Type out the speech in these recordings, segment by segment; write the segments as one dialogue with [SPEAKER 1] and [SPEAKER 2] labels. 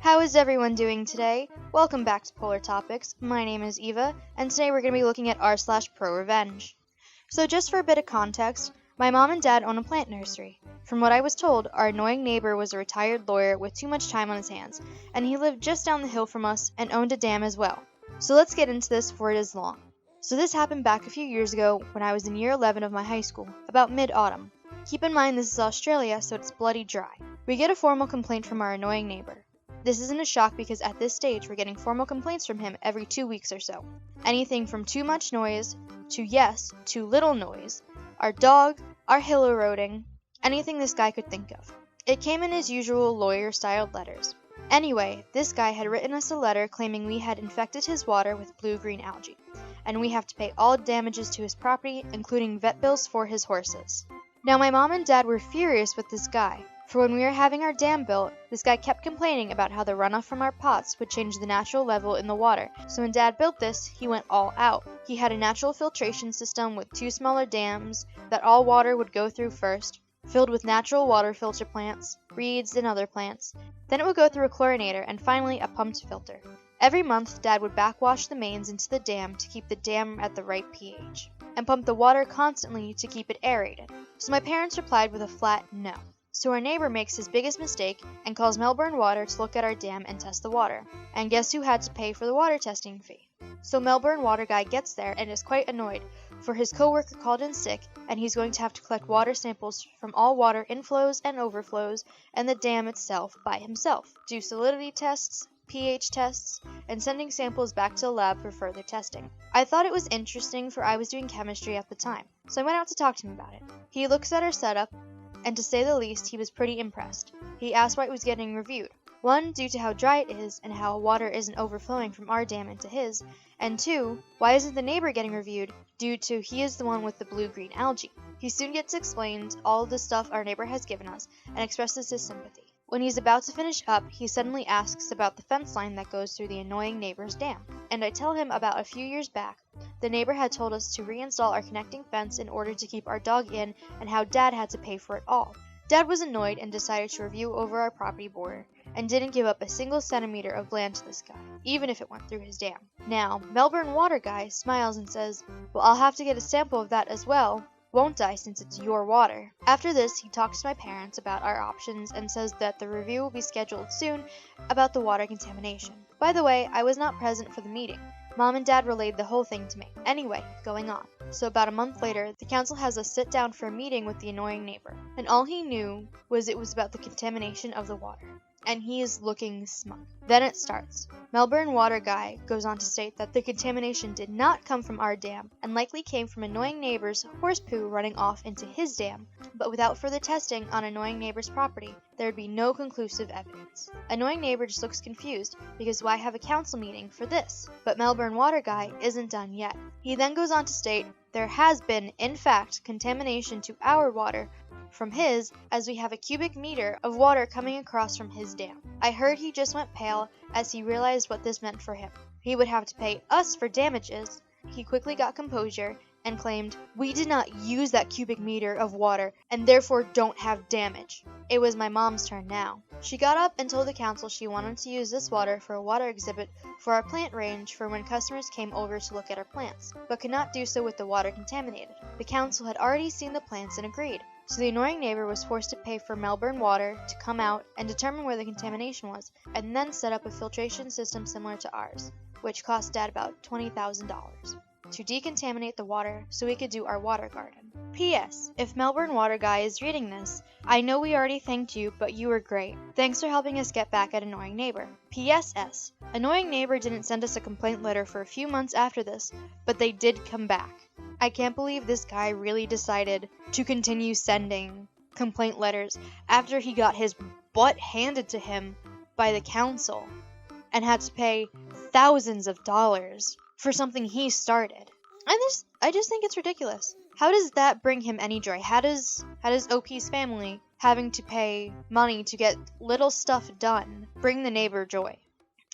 [SPEAKER 1] How is everyone doing today? Welcome back to Polar Topics. My name is Eva, and today we're going to be looking at r/ProRevenge. So just for a bit of context, my mom and dad own a plant nursery. From what I was told, our annoying neighbor was a retired lawyer with too much time on his hands, and he lived just down the hill from us and owned a dam as well. So let's get into this for it is long. So this happened back a few years ago when I was in year 11 of my high school, about mid-autumn. Keep in mind this is Australia, so it's bloody dry. We get a formal complaint from our annoying neighbor. This isn't a shock because at this stage we're getting formal complaints from him every 2 weeks or so. Anything from too much noise, to yes, too little noise, our dog, our hill eroding, anything this guy could think of. It came in his usual lawyer-styled letters. Anyway, this guy had written us a letter claiming we had infected his water with blue-green algae, and we have to pay all damages to his property, including vet bills for his horses. Now my mom and dad were furious with this guy. For when we were having our dam built, this guy kept complaining about how the runoff from our pots would change the natural level in the water. So when Dad built this, he went all out. He had a natural filtration system with 2 smaller dams that all water would go through first, filled with natural water filter plants, reeds, and other plants. Then it would go through a chlorinator and finally a pumped filter. Every month, Dad would backwash the mains into the dam to keep the dam at the right pH, and pump the water constantly to keep it aerated. So my parents replied with a flat no. So our neighbor makes his biggest mistake and calls Melbourne Water to look at our dam and test the water. And guess who had to pay for the water testing fee? So Melbourne Water guy gets there and is quite annoyed, for his coworker called in sick and he's going to have to collect water samples from all water inflows and overflows and the dam itself by himself, do salinity tests, pH tests, and sending samples back to the lab for further testing. I thought it was interesting for I was doing chemistry at the time, so I went out to talk to him about it. He looks at our setup, and to say the least, he was pretty impressed. He asked why it was getting reviewed. 1, due to how dry it is and how water isn't overflowing from our dam into his, and 2, why isn't the neighbor getting reviewed due to he is the one with the blue-green algae. He soon gets explained all the stuff our neighbor has given us and expresses his sympathy. When he's about to finish up, he suddenly asks about the fence line that goes through the annoying neighbor's dam, and I tell him about a few years back, the neighbor had told us to reinstall our connecting fence in order to keep our dog in and how Dad had to pay for it all. Dad was annoyed and decided to review over our property border and didn't give up a single centimeter of land to this guy, even if it went through his dam. Now, Melbourne Water guy smiles and says, well, I'll have to get a sample of that as well, won't I, since it's your water? After this, he talks to my parents about our options and says that the review will be scheduled soon about the water contamination. By the way, I was not present for the meeting. Mom and Dad relayed the whole thing to me. Anyway, going on. So about a month later, the council has us sit down for a meeting with the annoying neighbor, and all he knew was it was about the contamination of the water. And he is looking smug. Then it starts. Melbourne Water guy goes on to state that the contamination did not come from our dam and likely came from annoying neighbor's horse poo running off into his dam, but without further testing on annoying neighbor's property, there would be no conclusive evidence. Annoying neighbor just looks confused because why have a council meeting for this? But Melbourne Water guy isn't done yet. He then goes on to state there has been, in fact, contamination to our water from his, as we have a cubic meter of water coming across from his dam. I heard he just went pale as he realized what this meant for him. He would have to pay us for damages. He quickly got composure and claimed, we did not use that cubic meter of water and therefore don't have damage. It was my mom's turn now. She got up and told the council she wanted to use this water for a water exhibit for our plant range for when customers came over to look at our plants, but could not do so with the water contaminated. The council had already seen the plants and agreed. So the annoying neighbor was forced to pay for Melbourne Water to come out and determine where the contamination was, and then set up a filtration system similar to ours, which cost Dad about $20,000, to decontaminate the water so we could do our water garden. P.S. If Melbourne Water guy is reading this, I know we already thanked you, but you were great. Thanks for helping us get back at annoying neighbor. P.S.S. Annoying neighbor didn't send us a complaint letter for a few months after this, but they did come back. I can't believe this guy really decided to continue sending complaint letters after he got his butt handed to him by the council and had to pay thousands of dollars for something he started. I just think it's ridiculous. How does that bring him any joy? How does OP's family having to pay money to get little stuff done bring the neighbor joy?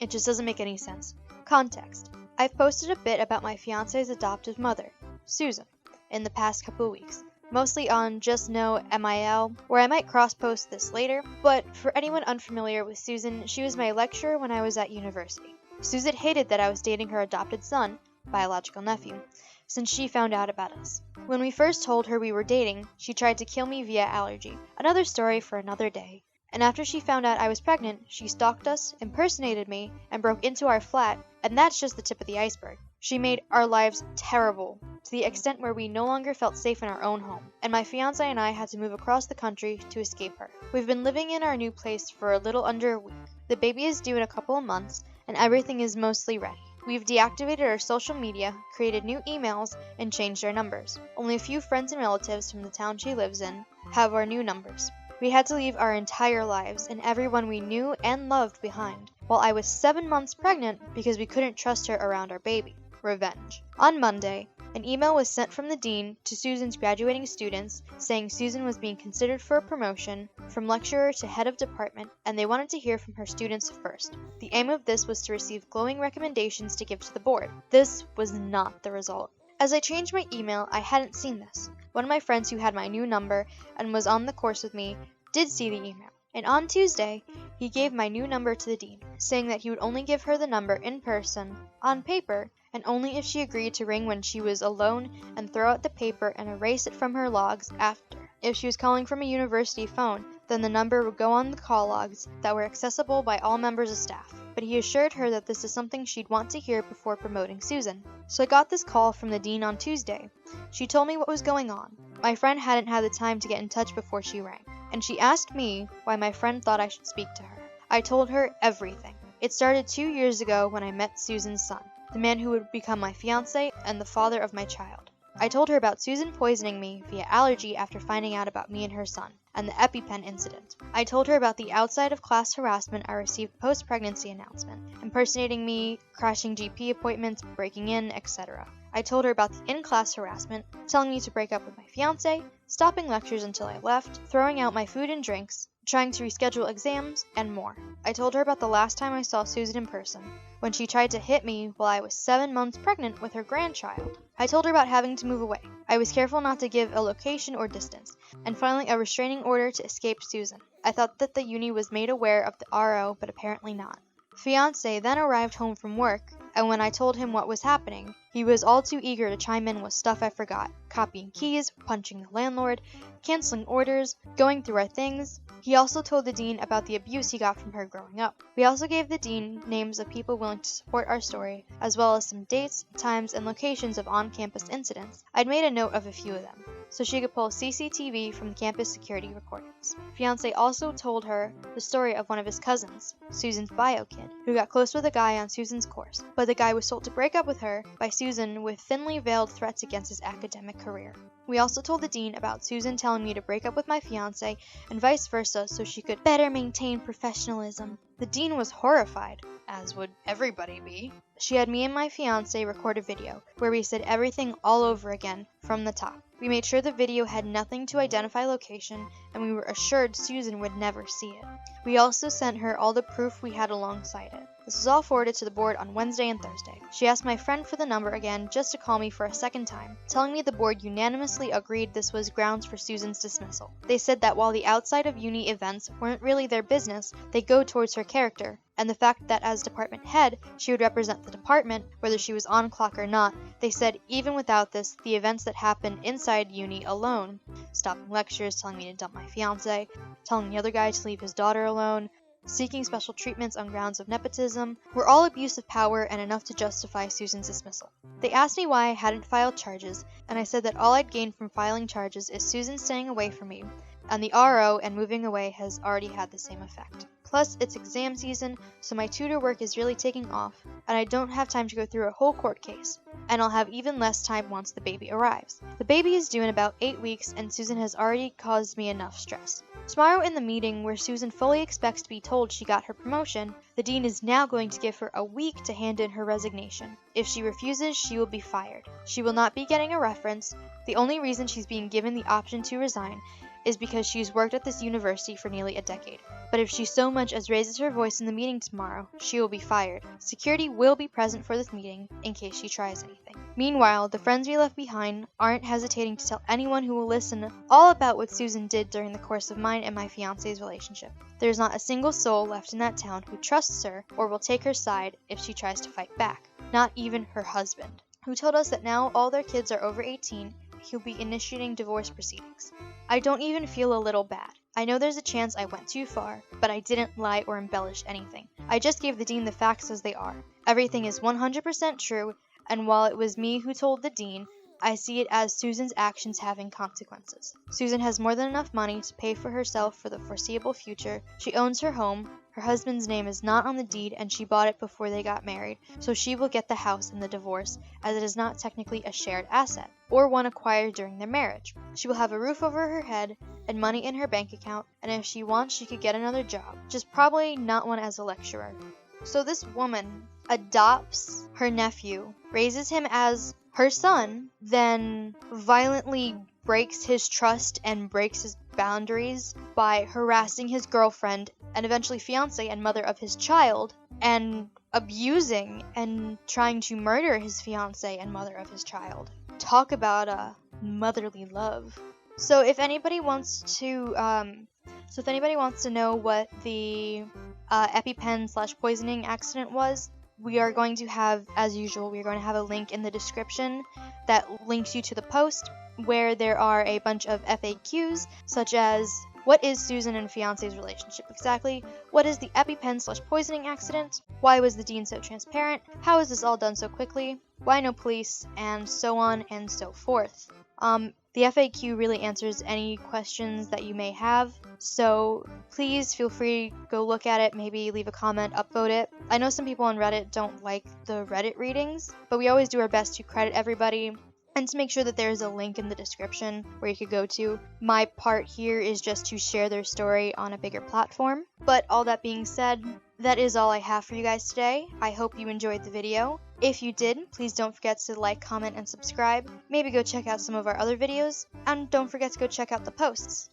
[SPEAKER 1] It just doesn't make any sense. Context. I've posted a bit about my fiance's adoptive mother, Susan, in the past couple of weeks. mostly on Just Know MIL, where I might cross-post this later, but for anyone unfamiliar with Susan, she was my lecturer when I was at university. Susan hated that I was dating her adopted son, biological nephew, since she found out about us. When we first told her we were dating, she tried to kill me via allergy, another story for another day. And after she found out I was pregnant, she stalked us, impersonated me, and broke into our flat, and that's just the tip of the iceberg. She made our lives terrible, to the extent where we no longer felt safe in our own home, and my fiancé and I had to move across the country to escape her. We've been living in our new place for a little under a week. The baby is due in a couple of months, and everything is mostly ready. We've deactivated our social media, created new emails, and changed our numbers. Only a few friends and relatives from the town she lives in have our new numbers. We had to leave our entire lives and everyone we knew and loved behind, while I was 7 months pregnant because we couldn't trust her around our baby. Revenge. On Monday, an email was sent from the dean to Susan's graduating students saying Susan was being considered for a promotion from lecturer to head of department, and they wanted to hear from her students first. The aim of this was to receive glowing recommendations to give to the board. This was not the result. As I changed my email, I hadn't seen this. One of my friends who had my new number and was on the course with me did see the email, and on Tuesday, he gave my new number to the dean, saying that he would only give her the number in person, on paper, and only if she agreed to ring when she was alone and throw out the paper and erase it from her logs after. If she was calling from a university phone, then the number would go on the call logs that were accessible by all members of staff. But he assured her that this is something she'd want to hear before promoting Susan. So I got this call from the dean on Tuesday. She told me what was going on. My friend hadn't had the time to get in touch before she rang, and she asked me why my friend thought I should speak to her. I told her everything. It started 2 years ago when I met Susan's son, the man who would become my fiancé and the father of my child. I told her about Susan poisoning me via allergy after finding out about me and her son, and the EpiPen incident. I told her about the outside-of-class harassment I received post-pregnancy announcement, impersonating me, crashing GP appointments, breaking in, etc. I told her about the in-class harassment, telling me to break up with my fiancé, stopping lectures until I left, throwing out my food and drinks, trying to reschedule exams, and more. I told her about the last time I saw Susan in person, when she tried to hit me while I was 7 months pregnant with her grandchild. I told her about having to move away. I was careful not to give a location or distance, and finally a restraining order to escape Susan. I thought that the uni was made aware of the RO, but apparently not. Fiancé then arrived home from work, and when I told him what was happening, he was all too eager to chime in with stuff I forgot, copying keys, punching the landlord, canceling orders, going through our things. He also told the dean about the abuse he got from her growing up. We also gave the dean names of people willing to support our story, as well as some dates, times, and locations of on-campus incidents. I'd made a note of a few of them, so she could pull CCTV from the campus security recordings. Fiancé also told her the story of one of his cousins, Susan's bio kid, who got close with a guy on Susan's course, but the guy was told to break up with her by Susan with thinly veiled threats against his academic career. We also told the dean about Susan telling me to break up with my fiancé and vice versa so she could better maintain professionalism. The dean was horrified, as would everybody be. She had me and my fiancé record a video where we said everything all over again from the top. We made sure the video had nothing to identify location, and we were assured Susan would never see it. We also sent her all the proof we had alongside it. This was all forwarded to the board on Wednesday and Thursday. She asked my friend for the number again just to call me for a second time, telling me the board unanimously agreed this was grounds for Susan's dismissal. They said that while the outside of uni events weren't really their business, they go towards her character, and the fact that as department head, she would represent the department, whether she was on clock or not. They said even without this, the events that happened inside uni alone, stopping lectures, telling me to dump my fiancé, telling the other guy to leave his daughter alone, seeking special treatments on grounds of nepotism, were all abuse of power and enough to justify Susan's dismissal. They asked me why I hadn't filed charges, and I said that all I'd gained from filing charges is Susan staying away from me, and the RO and moving away has already had the same effect. Plus, it's exam season, so my tutor work is really taking off, and I don't have time to go through a whole court case, and I'll have even less time once the baby arrives. The baby is due in about 8 weeks, and Susan has already caused me enough stress. Tomorrow in the meeting where Susan fully expects to be told she got her promotion, the dean is now going to give her a week to hand in her resignation. If she refuses, she will be fired. She will not be getting a reference. The only reason she's being given the option to resign is because she's worked at this university for nearly a decade. But if she so much as raises her voice in the meeting tomorrow, she will be fired. Security will be present for this meeting in case she tries anything. Meanwhile, the friends we left behind aren't hesitating to tell anyone who will listen all about what Susan did during the course of mine and my fiancé's relationship. There's not a single soul left in that town who trusts her or will take her side if she tries to fight back. Not even her husband, who told us that now all their kids are over 18, he'll be initiating divorce proceedings. I don't even feel a little bad. I know there's a chance I went too far, but I didn't lie or embellish anything. I just gave the dean the facts as they are. Everything is 100% true, and while it was me who told the dean, I see it as Susan's actions having consequences. Susan has more than enough money to pay for herself for the foreseeable future. She owns her home. Her husband's name is not on the deed, and she bought it before they got married, so she will get the house in the divorce, as it is not technically a shared asset, or one acquired during their marriage. She will have a roof over her head and money in her bank account, and if she wants, she could get another job, just probably not one as a lecturer. So this woman adopts her nephew, raises him as her son, then violently breaks his trust and breaks his boundaries by harassing his girlfriend and eventually fiancé and mother of his child, and abusing and trying to murder his fiancé and mother of his child. Talk about a motherly love. So if anybody wants to know what the EpiPen/poisoning accident was, we are going to have, as usual, we are going to have a link in the description that links you to the post, where there are a bunch of FAQs, such as, what is Susan and fiancé's relationship exactly? What is the EpiPen/poisoning accident? Why was the dean so transparent? How is this all done so quickly? Why no police? And so on and so forth. The FAQ really answers any questions that you may have, so please feel free to go look at it, maybe leave a comment, upvote it. I know some people on Reddit don't like the Reddit readings, but we always do our best to credit everybody and to make sure that there is a link in the description where you could go to. My part here is just to share their story on a bigger platform. But all that being said, that is all I have for you guys today. I hope you enjoyed the video. If you did, please don't forget to like, comment, and subscribe. Maybe go check out some of our other videos, and don't forget to go check out the posts.